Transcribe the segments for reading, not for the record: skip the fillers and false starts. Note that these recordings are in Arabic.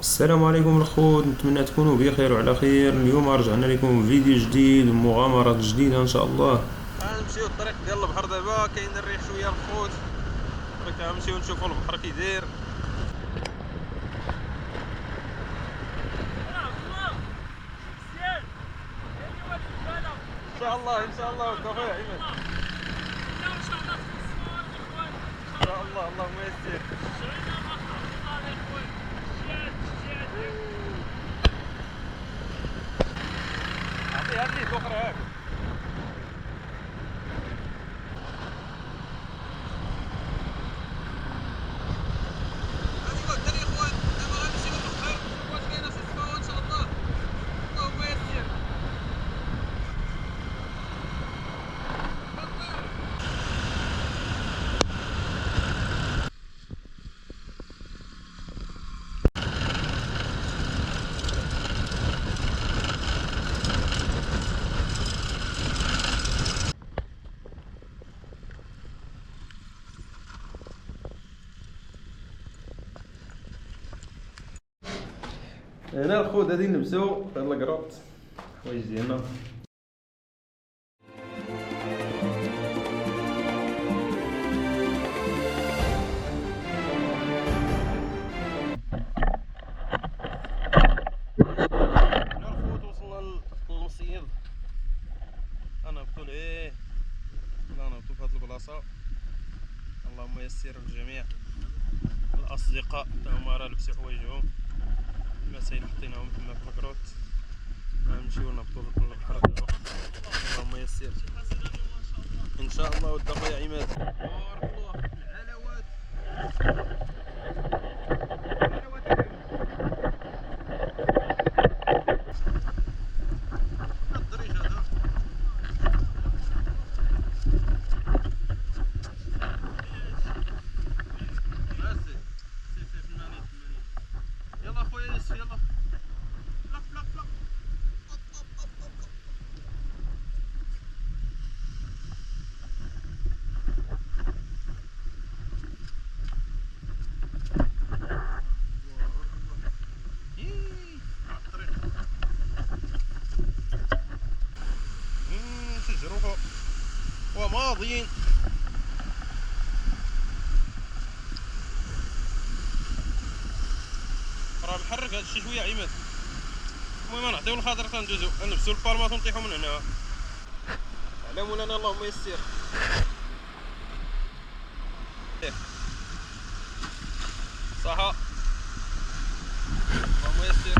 السلام عليكم الخوت، نتمنى تكونوا بخير وعلى خير. اليوم رجعنا لكم فيديو جديد ومغامرات جديدة ان شاء الله. غنمشيو الطريق ديال البحر دابا، كاين الريح شويه الخوت. غنمشيو نشوفو البحر كي داير. ان شاء الله ان شاء الله خويا عماد، ان شاء الله اللهم يسر. عطيها لي اخرى هاك. هنا الخوت غادي نلبسو في هاد الكروط الحوايج ديالنا. هنا الخوت وصلنا للمصيد، غنهبطو لهيه. لا نهبطو في هاد البلاصة. اللهم يسر للجميع. الأصدقاء تا هما راه لبسو حوايجهم، المسائل حطيناهم تما في الكروط. غنمشيو نهبطو للبحر دابا. اللهم يسر ان شاء الله. ود خويا عماد بارك الله. العلاوات الدريج هذا. هاسي سي فنانين. يلا خويا ياسر يلا. فلق فلق فلق. شجروا وماضيين. راه محرك هادشي شويه عماد. المهم نعطيو الخاطر تندوزو نلبسو البالمات ونطيحو من هنا على مولانا. اللهم يسر. صحا اللهم يسر.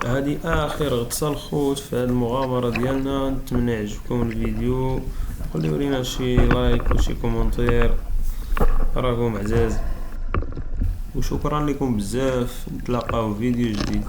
هذه اخر غطسة الخوت في هذه المغامرة ديالنا. نتمنى يعجبكم الفيديو، خليو لينا شي لايك وشي كومنتير، راكم عزاز، وشكرا لكم بزاف. نتلاقاو في فيديو جديد.